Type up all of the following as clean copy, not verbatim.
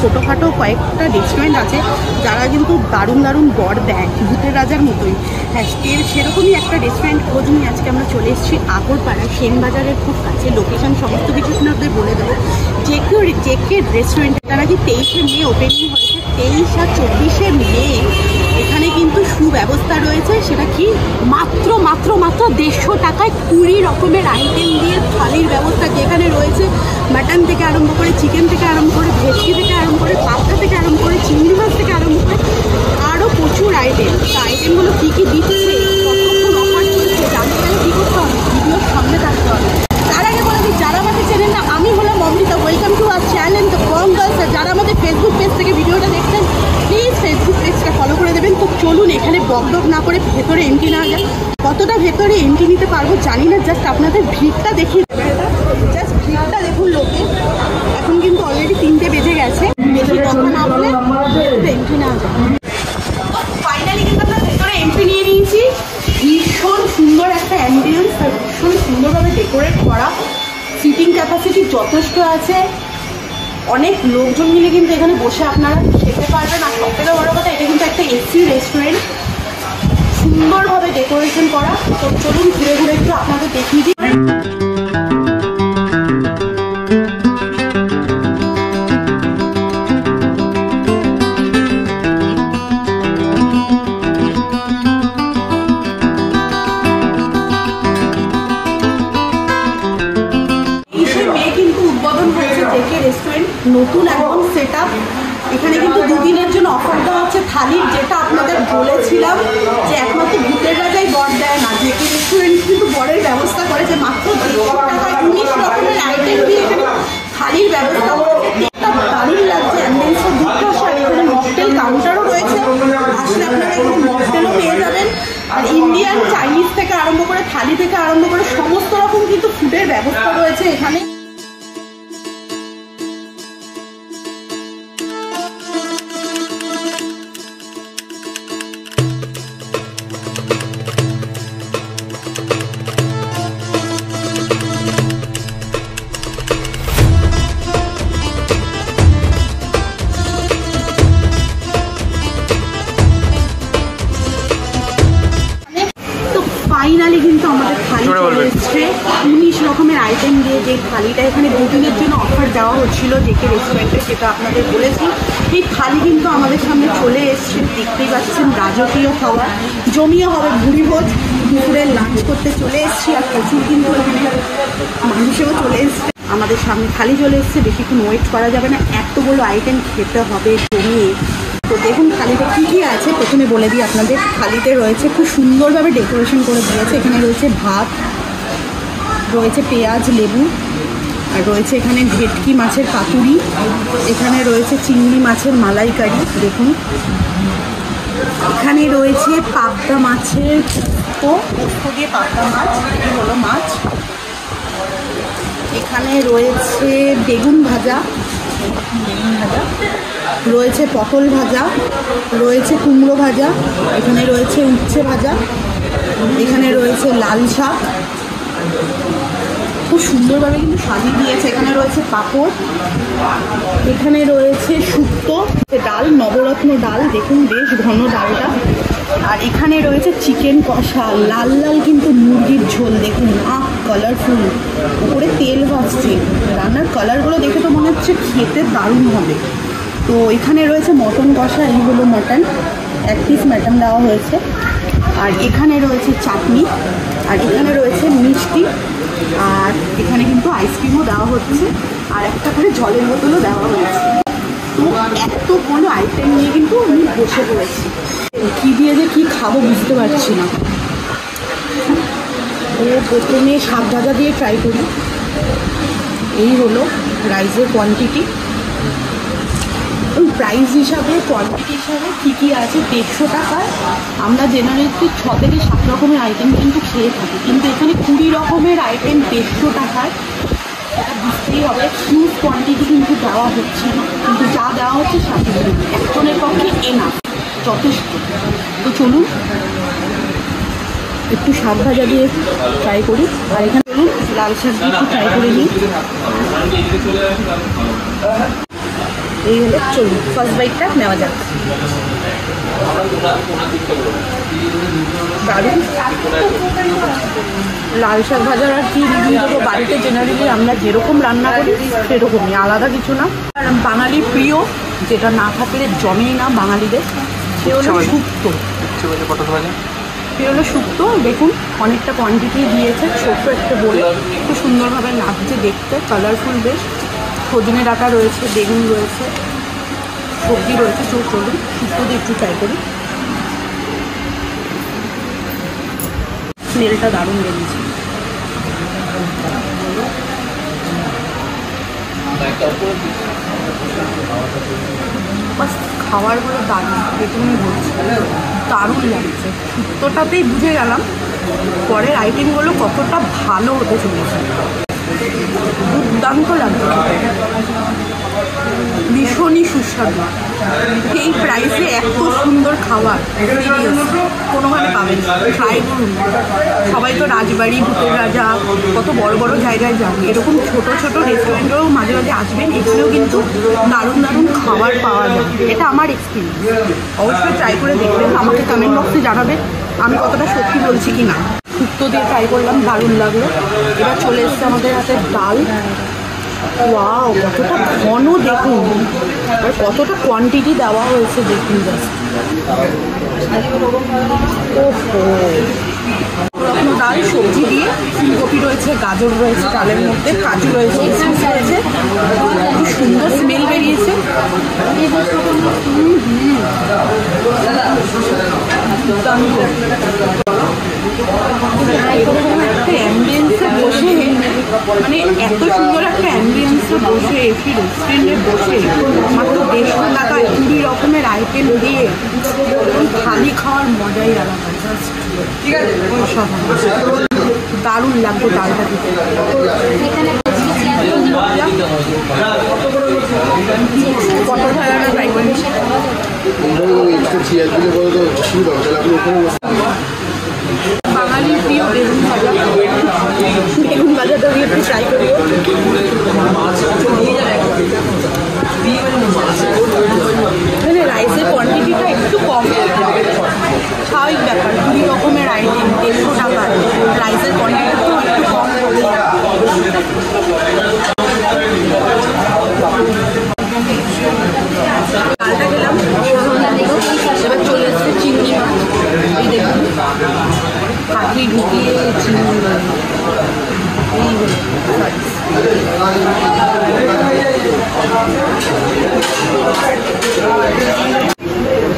ছোটোখাটো কয়েকটা রেস্টুরেন্ট আছে যারা কিন্তু দারুণ দারুণ বর দেয়, ভূতের রাজার মতোই। হ্যাঁ, সেরকমই একটা রেস্টুরেন্ট খোঁজ নিয়ে আজকে আমরা চলে এসেছি আগরপাড়া সেনবাজারের খুব কাছে। লোকেশন সমস্ত কিছু আপনাদের বলে দেবো। জেকে রেস্টুরেন্ট, এটা নাকি 23শে মে ওপেনিং হয়েছে। 23 আর 24শে মে এখানে কিন্তু সুব্যবস্থা রয়েছে। সেটা কি, মাত্র 150 টাকায় 20 রকমের আইটেম দিয়ে থালির ব্যবস্থা, যেখানে রয়েছে মাটন থেকে আরম্ভ করে, চিকেন থেকে আরম্ভ করে, ভেটকি থেকে আরম্ভ করে, পাস্তা থেকে আরম্ভ করে, চিংড়ি মাছ থেকে আরম্ভ করে আরও প্রচুর আইটেম। তো আইটেমগুলো কী কী দিচ্ছে, কতক্ষণ অফার চলছে, জানতে গেলে কী করতে হবে, ভিডিওর সামনে থাকতে হবে। তার আগে বলে দিই, যারা আমাকে চেনেন না, আমি হলাম Amrita. Welcome to our channel the Bong girls. যারা আমাদের ফেসবুক পেজ থেকে ভিডিওটা দেখছেন, প্লিজ ফেসবুক পেজটা ফলো করে দেবেন। তো চলুন, এখানে বকবক না করে ভেতরে এন্ট্রি নেওয়া যায়। কতটা ভেতরে এন্ট্রি নিতে পারবো জানি না, জাস্ট আপনাদের ভিড়টা দেখিয়ে দেবে। জাস্ট ভিড়টা দেখুন লোকে। এখন কিন্তু অলরেডি 3টে বেজে গেছে। বেশি কথা না বলে এন্ট্রি নেওয়া যায়। ফাইনালি কিন্তু আমরা ভেতরে এন্ট্রি নিয়ে নিয়েছি। ভীষণ সুন্দর একটা অ্যাম্বিয়েন্স, ভীষণ সুন্দরভাবে ডেকোরেট করা। সিটিং ক্যাপাসিটি যথেষ্ট আছে। অনেক লোকজন মিলে কিন্তু এখানে বসে আপনারা খেতে পারবেন। আর সবথেকে বড় কথা, এটা কিন্তু একটা এসি রেস্টুরেন্ট, সুন্দরভাবে ডেকোরেশন করা। তো চলুন ঘুরে ঘুরে একটু আপনাদের দেখিয়ে দিই। নতুন একদম সেট আপ। এখানে কিন্তু 2 দিনের জন্য অফার দেওয়া হচ্ছে থালির, যেটা আপনাদের বলেছিলাম যে একমাত্র ভূতের রাজাই বর দেয় না। জেকে রেস্টুরেন্ট কিন্তু বরের ব্যবস্থা করেছে। মাত্র 19 রকমের আইটেম দিয়ে এখানে থালির ব্যবস্থা করেছে। দারুণ লাগছে, অ্যাম্বিয়েন্সটা দুর্ধর্ষ। এখানে মকটেল কাউন্টারও রয়েছে, আসলে আপনারা এখানে মকটেলও পেয়ে যাবেন। আর ইন্ডিয়ান, চাইনিজ থেকে আরম্ভ করে, থালি থেকে আরম্ভ করে সমস্ত রকম কিন্তু ফুডের ব্যবস্থা রয়েছে এখানে। ফাইনালি কিন্তু আমাদের থালি চলে এসছে 19 রকমের আইটেম দিয়ে। যে থালিটা এখানে 2 দিনের জন্য অফার দেওয়া হচ্ছিল জেকে রেস্টুরেন্টে, সেটা আপনাদের বলেছি। এই থালি কিন্তু আমাদের সামনে চলে এসছে, দেখতেই পাচ্ছেন। রাজকীয় খাবার জমিয়ে হবে ভুড়িভোজ। দুপুরের লাঞ্চ করতে চলে এসছি। আর প্রচুর কিন্তু এখানে মানুষেও চলে এসছে। আমাদের সামনে থালি চলে এসছে, বেশিক্ষণ ওয়েট করা যাবে না, এতগুলো আইটেম খেতে হবে জমিয়ে। তো দেখুন থালিতে কী কী আছে, প্রথমে বলে দিই আপনাদের। থালিতে রয়েছে, খুব সুন্দরভাবে ডেকোরেশন করে দিয়েছে। এখানে রয়েছে ভাত, রয়েছে পেঁয়াজ লেবু, আর রয়েছে এখানে ভেটকি মাছের পাতুরি, এখানে রয়েছে চিংড়ি মাছের মালাইকারি। দেখুন এখানে রয়েছে পাবদা মাছের পোস্ত দিয়ে পাবদা মাছ, এটি হলো মাছ। এখানে রয়েছে বেগুন ভাজা, রয়েছে পটল ভাজা, রয়েছে কুমড়ো ভাজা, এখানে রয়েছে উচ্ছে ভাজা, এখানে রয়েছে লাল শাক, খুব সুন্দরভাবে কিন্তু সাজিয়ে দিয়েছে। এখানে রয়েছে পাঁপড়, এখানে রয়েছে শুক্তো, ডাল, নবরত্ন ডাল, দেখুন বেশ ঘন ডালটা। আর এখানে রয়েছে চিকেন কষা, লাল লাল কিন্তু মুরগির ঝোল, দেখুন কালারফুল, উপরে তেল ভাসছে। রান্নার কালারগুলো দেখে তো মনে হচ্ছে খেতে দারুণ হবে। তো এখানে রয়েছে মটন কষা, এই হলো মটন, 1 পিস মটন দেওয়া হয়েছে। আর এখানে রয়েছে চাটনি, আর এখানে রয়েছে মিষ্টি, আর এখানে কিন্তু আইসক্রিমও দেওয়া হচ্ছে, আর একটা করে জলের বোতলও দেওয়া হয়েছে। তো এতগুলো আইটেম নিয়ে কিন্তু আমি বসে পড়েছি। কী দিয়ে যে কী খাবো বুঝতে পারছি না। তো প্রথমে শাক ভাজা দিয়ে ট্রাই করি। এই হলো রাইসের কোয়ান্টিটি। প্রাইস হিসাবে, কোয়ান্টিটি হিসাবে কী আছে, 150 টাকায় আমরা জেনারেলি 6 থেকে 7 রকমের আইটেম কিন্তু খেয়ে থাকি, কিন্তু এখানে 20 রকমের আইটেম 150 টাকায়। এটা বুঝতেই হবে, হিউজ কোয়ান্টিটি কিন্তু দেওয়া হচ্ছে না, কিন্তু যা দেওয়া হচ্ছে সাথে একজনের পক্ষে এনাফ, যথেষ্ট। তো চলুন একটু শাক ভাজা দিয়ে ট্রাই করি। আর এখানে চলুন লাল শাক দিয়ে একটু ট্রাই করে নিই। এই হলো, চলুন ফার্স্ট বাইটটা নেওয়া যাক। দারুণ। লাল শাক ভাজার আর কি রিভিউ দেবো, বাড়িতে জেনারেলি আমরা যেরকম রান্না করি সেরকমই, আলাদা কিছু না। আর বাঙালির প্রিয়, যেটা না থাকলে জমেই না বাঙালিদের, সে হলো শুক্তো। সে হলো শুক্তো। দেখুন অনেকটা কোয়ান্টিটি দিয়েছে, ছোট্ট একটা বলে, খুব সুন্দরভাবে লাগছে দেখতে, কালারফুল বেশ। সজনে ডাঁটা রয়েছে, বেগুন রয়েছে, সবজি রয়েছে। চলুন শুক্তো দিয়ে একটু ট্রাই করি। স্মেলটা দারুণ বেরিয়েছে। খাবারগুলো দারুণ, প্রথমে বলছি দারুণ লাগছে। শুক্তোটাতেই বুঝে গেলাম পরের আইটেমগুলো কতটা ভালো হতে চলেছে। দুর্দান্ত লাগছে, ভীষণই সুস্বাদু। এই প্রাইসে এত সুন্দর খাবার কোনোভাবে পাবেন, ট্রাই করুন। সবাই তো রাজবাড়ি, ভূতের রাজা, কত বড় বড় জায়গায় যান, এরকম ছোট ছোট রেস্টুরেন্টেও মাঝে মাঝে আসবেন, এখানেও কিন্তু দারুণ দারুণ খাবার পাওয়া যায়। এটা আমার এক্সপিরিয়েন্স, অবশ্যই ট্রাই করে দেখবেন, আমাকে কমেন্ট বক্সে জানাবেন আমি কতটা সত্যি বলছি কি না। শুক্তো দিয়ে ট্রাই করলাম, দারুণ লাগলো। এবার চলে এসছে আমাদের হাতে ডাল। ওয়াও, কতটা ঘন দেখুন, আর কতটা কোয়ান্টিটি দেওয়া হয়েছে দেখুন জাস্ট। ওহো, ডাল, সবজি দিয়ে, ফুলকপি রয়েছে, গাজর রয়েছে ডালের মধ্যে, কাজু রয়েছে, কিশমিশ রয়েছে, খুব সুন্দর স্মেল বেরিয়েছে। একটা অ্যাম্বিয়েন্সে বসে, মানে এত সুন্দর একটা অ্যাম্বিয়েন্সে বসে, একটি রেস্টুরেন্টে বসে মাত্র 150 টাকায় 20 রকমের আইটেম দিয়ে থালি খাওয়ার মজাই আলাদা। ঠিক আছে, দারুণ লাগবে ডালটা দিতে। পটল ভাজাটা ট্রাই করি। বাঙালির প্রিয় বেগুন ভাজা, বেগুন ভাজাটা দিয়ে একটু ট্রাই করি। মানে রাইসের কোয়ান্টিটিটা একটু কম, স্বাভাবিক ব্যাপার, 20 রকমের আইটেম 150 টাকা, রাইসের কোয়ান্টিটিটাও একটু কম। ডালটা খেলাম, এবার চলে এসছে চিংড়ি মাছ। এই দেখুন পাখি ঢুকিয়ে চিংড়ি মাছ, এই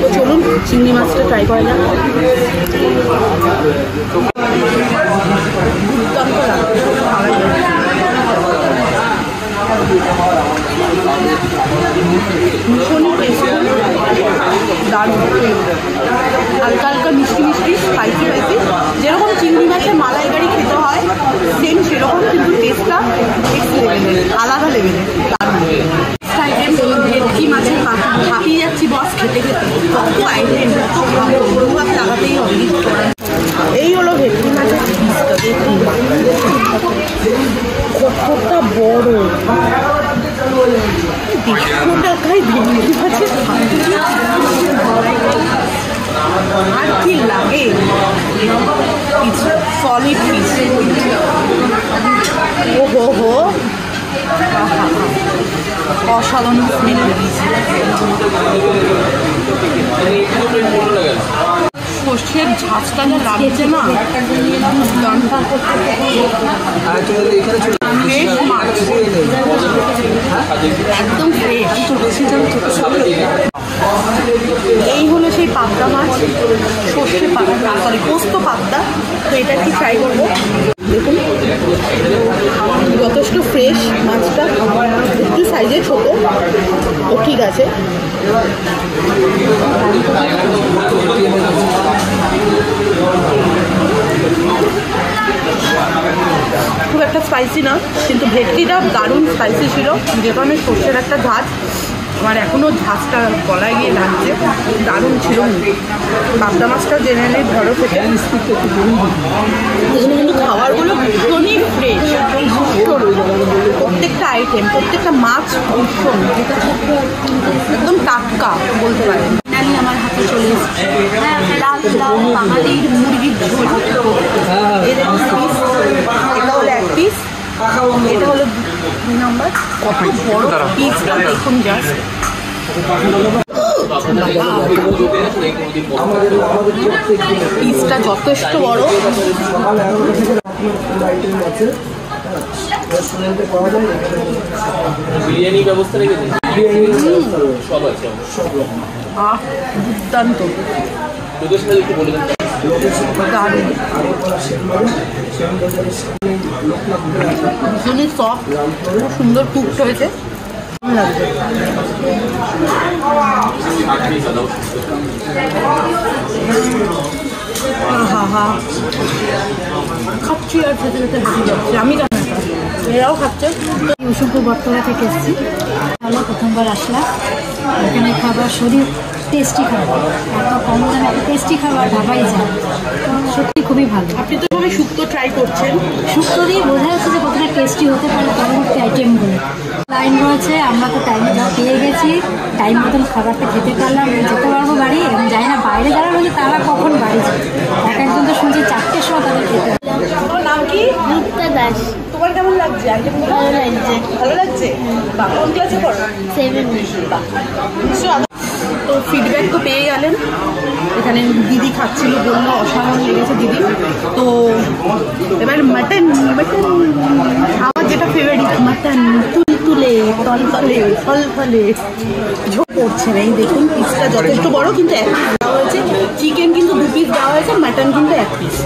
তো চলুন চিংড়ি মাছটা ট্রাই করা যাক। দুর্দান্ত লাগবে, ভীষণই টেস্টি, দারুণ, হালকা হালকা মিষ্টি মিষ্টি, স্পাইসি স্পাইসি, যেরকম চিংড়ি মাছের মালাইকারি খেতে হয় সেম সেরকম, কিন্তু টেস্টটা নেক্সট লেভেলে, আলাদা লেভেলে, দারুণ। আইটেম ভেটকি মাছের হাঁপিয়ে যাচ্ছি বস খেতে খেতে, কত আইটেম, কত খাবো, দুভাগ লাগাতেই হবে। এই হলো ভেটকি মাছের পিসটা, দেখুন কতটা বড়, 150 টাকায় ভেটকি মাছের আর কি লাগে, সলিড পিস। ও হো হো, অসাধারণ স্মেল বেরিয়েছে। সর্ষের ঝাঁজটা যা লাগছে না, ফ্রেশ মাছ, একদম ফ্রেশ। এই হলো সেই পাবদা মাছ, সর্ষে পাবদা, সরি পোস্ত পাবদা। তো এটা একটু ট্রাই করবো। দেখুন যথেষ্ট ফ্রেশ মাছটা, একটু সাইজে ছোটো, ও ঠিক আছে। খুব একটা স্পাইসি না, কিন্তু ভেটকিটা দারুণ স্পাইসি ছিল, যে কারণে সর্ষের একটা ঝাঁজ, আমার এখনও ঝাঁজটা গলায় গিয়ে লাগছে, দারুণ ছিল। পাবদা মাছটা জেনারেলি ধরো থেকে, কিন্তু খাবারগুলো ভীষণই ফ্রেশ, প্রত্যেকটা আইটেম, প্রত্যেকটা মাছ ভীষণ, যেটা একদম টাটকা বলতে পারেন। আমার হাতে চলে এসেছে লাল লাল বাঙালির মুরগির ঝোল। এটা হলো এক পিস, এটা হলো 2 নম্বর। কত বড় পিসটা দেখুন, জাস্ট পিসটা যথেষ্ট বড়। বিরিয়ানি ব্যবস্থা রেখেছে, সব আছে, দুর্দান্ত, লোকেশনটা একটু বলে দেন। দারুণ, ভীষণই সফট, খুব সুন্দর কুকড হয়েছে, লাগবে। খাচ্ছি আর খেতে খেতে হারিয়ে যাচ্ছে। আমি জানি এরাও খাচ্ছে। ইউসুফপুর বটতলা থেকে এসেছি, ভালো, প্রথমবার আসলাম। এখানে খাবার শরীর টেস্টি খাবার, এত কম দামে এত টেস্টি খাবার ভাবাই যায়, সত্যি খুবই ভালো। আপনি তো এখানে শুক্তো ট্রাই করছেন, শুক্তো দিয়ে বোঝা যাচ্ছে যে কতটা টেস্টি হতে পারে পরবর্তী আইটেমগুলো। লাইন রয়েছে, আমরা তো টাইমে পেয়ে গেছি, টাইম মতন খাবারটা খেতে পারলাম, যেতে পারবো বাড়ি। এবং জানি না বাইরে যারা রয়েছে তারা কখন বাড়ি যায়, একজন তো শুনছি 4টের সময় তাদের খেতে। তোমার নাম কি? মুক্তা দাস। তোমার কেমন লাগছে? ভালো লাগছে। ভালো লাগছে? বা কোন ক্লাসে পড়ো? 7। তো ফিডব্যাক তো পেয়ে গেলেন। এখানে দিদি খাচ্ছিল, বললো অসাধারণ লেগেছে দিদি। তো এবার মাটন, আমার যেটা ফেভারিট মাটন, তুলে তলতলে ফলফলে ঝোল পড়ছে না। এই দেখুন পিসটা যথেষ্ট বড়, কিন্তু 1 পিস দেওয়া হয়েছে। চিকেন কিন্তু 2 পিস দেওয়া হয়েছে, মাটন কিন্তু 1 পিস।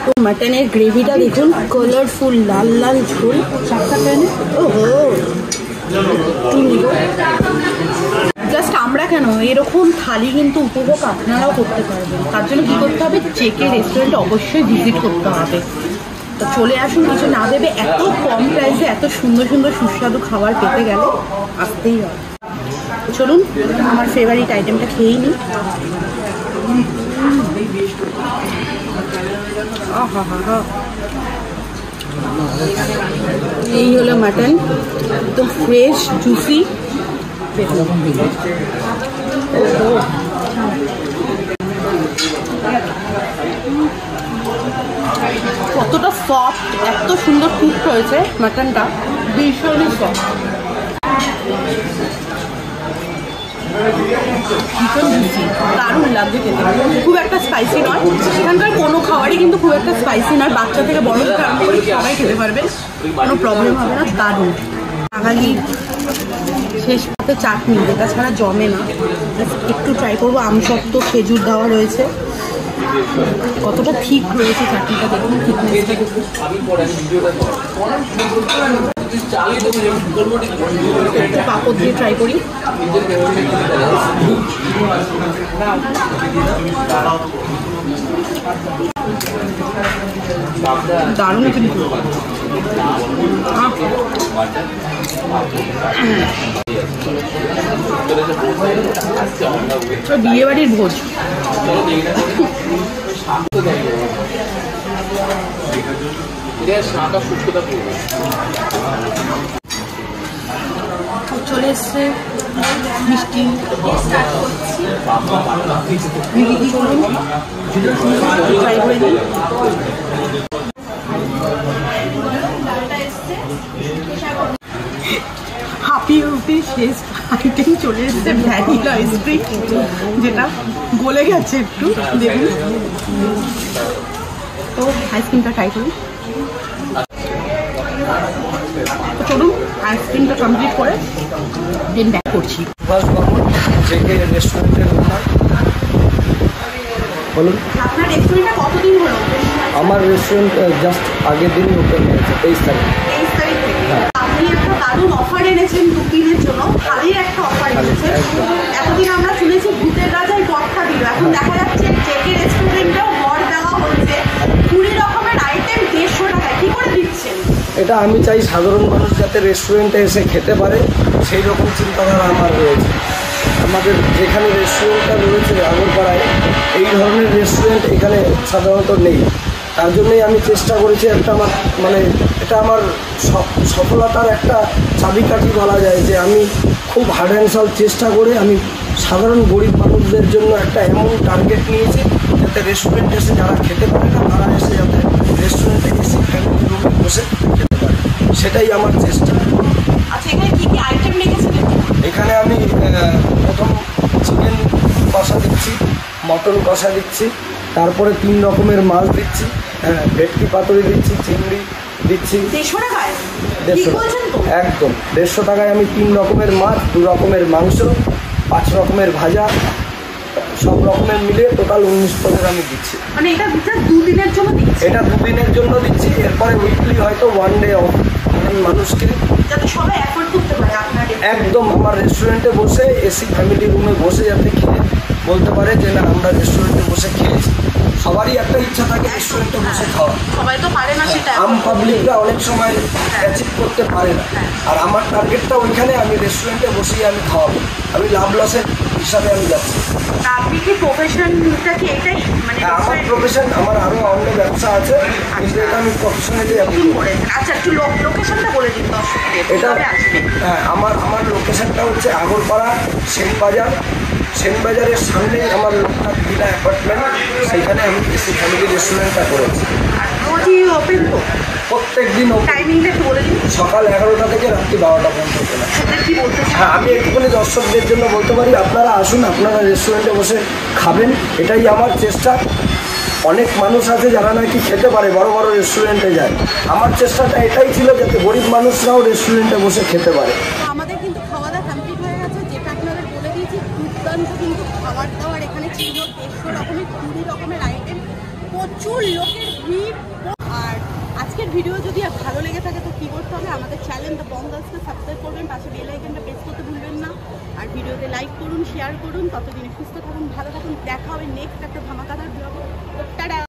তো মাটনের গ্রেভিটা দেখুন, কালারফুল লাল লাল ঝোল। চারটা প্যানে ওহো, জাস্ট আমরা কেন, এরকম থালি কিন্তু উপভোগ আপনারাও করতে পারবেন। তার জন্য কী করতে হবে, চেকে রেস্টুরেন্টে অবশ্যই ভিজিট করতে হবে। তো চলে আসুন, কিছু না ভেবে। এত কম প্রাইসে এত সুন্দর সুন্দর সুস্বাদু খাবার পেতে গেলে আসতেই হবে। চলুন আমার ফেভারিট আইটেমটা খেয়েই নিই। এই হলো মাটন, একদম ফ্রেশ জুসি। কতটা সফট, এত সুন্দর কুক হয়েছে মাটনটা, ভীষণই সফট, ভীষণ জুসি, দারুণ লাগছে খেতে। খুব একটা স্পাইসি নয়, এখানকার কোনো খাবারই কিন্তু খুব একটা স্পাইসি নয়। বাচ্চা থেকে বড় থেকে আরম্ভ করে সবাই খেতে পারবে, কোনো প্রবলেম হবে না। দারুণ বাঙালি শেষ পাতে চাটনি, যেটা ছাড়া জমে না। একটু ট্রাই করবো। আমসত্ত্ব, খেজুর দেওয়া রয়েছে, কতটা ঠিক রয়েছে চাটনিটা দেখুন, থিকনেসটা দেখুন। একটু পাপড় দিয়ে ট্রাই করি। দারুণ কিন্তু বিয়ে বাড়ির ভোজ। চলে এসছে মিষ্টি, স্টার্ট করছি। দিদি করুন, ট্রাই করে দিই। হাঁপিয়ে উঠে শেষ আইটেম চলে এসছে, ভ্যানিলা আইসক্রিম, যেটা গলে গেছে একটু, দেখুন। তো আইসক্রিমটা ট্রাই করুন। তো চলুন আইসক্রিমটা কমপ্লিট করে দেন ব্যাক করছি। বলুন, আপনার রেস্টুরেন্টটা কতদিন হলো? আমার রেস্টুরেন্ট জাস্ট আগের দিনই ওপেন হয়েছে, 23 তারিখ। 23 তারিখ থেকে আপনি একটা দারুণ অফার এনেছেন বুকিংয়ের জন্য, থালির একটা অফার এনেছেন। এতদিন আমরা শুনেছি ভূতের রাজায় বর্ষা দিল, এখন দেখা যাচ্ছে জেকে রেস্টুরেন্টেও বর দেওয়া হচ্ছে 20 রকমের আইটেম 150 টাকায়। কী করে দিচ্ছেন? এটা আমি চাই সাধারণ মানুষ যাতে রেস্টুরেন্টে এসে খেতে পারে, সেই রকম চিন্তাধারা আমার রয়েছে। আমাদের যেখানে রেস্টুরেন্টটা রয়েছে আগরপাড়ায়, এই ধরনের রেস্টুরেন্ট এখানে সাধারণত নেই। তার জন্যই আমি চেষ্টা করেছি একটা আমার মানে এটা আমার সফলতার একটা চাবিকাঠি বলা যায়, যে আমি খুব হার্ড অ্যান্ড সল্ভ চেষ্টা করে আমি সাধারণ গরিব মানুষদের জন্য একটা এমন টার্গেট নিয়েছি যাতে রেস্টুরেন্টে এসে যারা খেতে পারে না তারা এসে যাতে রেস্টুরেন্টে এসে ফ্যামিলি রুমে বসে খেতে পারে, সেটাই আমার চেষ্টা। আচ্ছা, এখানে কি কি আইটেম রেখেছিলেন? এখানে আমি প্রথম চিকেন কষা দিচ্ছি, মটন কষা দিচ্ছি, তারপরে 3 রকমের মাছ দিচ্ছি, ভেটকি পাতুরি দিচ্ছি, চিংড়ি দিচ্ছি। 150 টাকায়? ঠিক 150 বলছেন তো? একদম 150 টাকায় আমি 3 রকমের মাছ, 2 রকমের মাংস, 5 রকমের ভাজা, সব রকমের মিলিয়ে টোটাল 19 পদের আমি দিচ্ছি। মানে এটা জাস্ট 2 দিনের জন্য দিচ্ছি? এটা 2 দিনের জন্য দিচ্ছি, এরপরে উইকলি হয়তো 1 ডে অফ মানুষকে, যাতে সবাই অ্যাফোর্ড করতে পারে আপনার। একদম আমার রেস্টুরেন্টে বসে এসি ফ্যামিলি রুমে বসে যাতে খেয়ে বলতে পারে যে না আমরা রেস্টুরেন্টে বসে খেয়েছি। সবারই একটা ইচ্ছা থাকে রেস্টুরেন্টে বসে খাওয়া, সবাই তো পারে না সেটা। আম পাবলিকরা অনেক সময় অ্যাচিভ করতে পারে না, আর আমার টার্গেটটা ওইখানে আমি রেস্টুরেন্টে বসেই আমি খাওয়াবো, আমি লাভ লসের হিসাবে আমি যাচ্ছি। আপনি কি প্রফেশনটা কি এটাই মানে আমার প্রফেশন, আমার আরও অন্য ব্যবসা আছে, কিন্তু এটা আমি প্রফেশনালি নতুন করেছেন? আচ্ছা, একটু লোকেশনটা বলে দিন দর্শকদের, এটা কিভাবে আসবে? হ্যাঁ, আমার লোকেশনটা হচ্ছে আগরপাড়া সেনবাজারের সামনেই আমার লোকনাথ ভিলা অ্যাপার্টমেন্ট, সেইখানে আমি এসি ফ্যামিলি রেস্টুরেন্টটা করেছি। আর রোজই ওপেন তো? প্রত্যেক দিন টাইমিংটা একটু বলে দিন। সকাল 11টা থেকে রাত্রি 12টা পর্যন্ত খোলা। ওদের কি বলতে চান? হ্যাঁ, আমি একটুখানি দর্শকদের জন্য বলতে পারি, আপনারা আসুন, আপনারা রেস্টুরেন্টে বসে খাবেন, এটাই আমার চেষ্টা। অনেক মানুষ আছে যারা নাকি খেতে পারে, বড় বড় রেস্টুরেন্টে যায়, আমার চেষ্টাটা এটাই ছিল যাতে গরিব মানুষরাও রেস্টুরেন্টে বসে খেতে পারে। আমাদের কিন্তু খাওয়া দাওয়া কমপ্লিট হয়ে গেছে, যেটা আপনাদের বলে দিয়েছি। দুর্দান্ত কিন্তু খাবার দাবার এখানে ছিল, 150 রকমের 20 রকমের আইটেম, প্রচুর লোকের ভিড়। আর আজকের ভিডিও যদি ভালো লেগে থাকে তো কী করতে হবে, আমাদের চ্যানেল দ্য বঙ্গালসকে সাবস্ক্রাইব করবেন, পাশে বেল আইকনটা প্রেস করতে ভুলবেন না, আর ভিডিওতে লাইক করুন, শেয়ার করুন। ততদিনে সুস্থ থাকুন, ভালো থাকুন, দেখা হবে নেক্সট একটা ধামাকাদার ব্লগে। টাটা।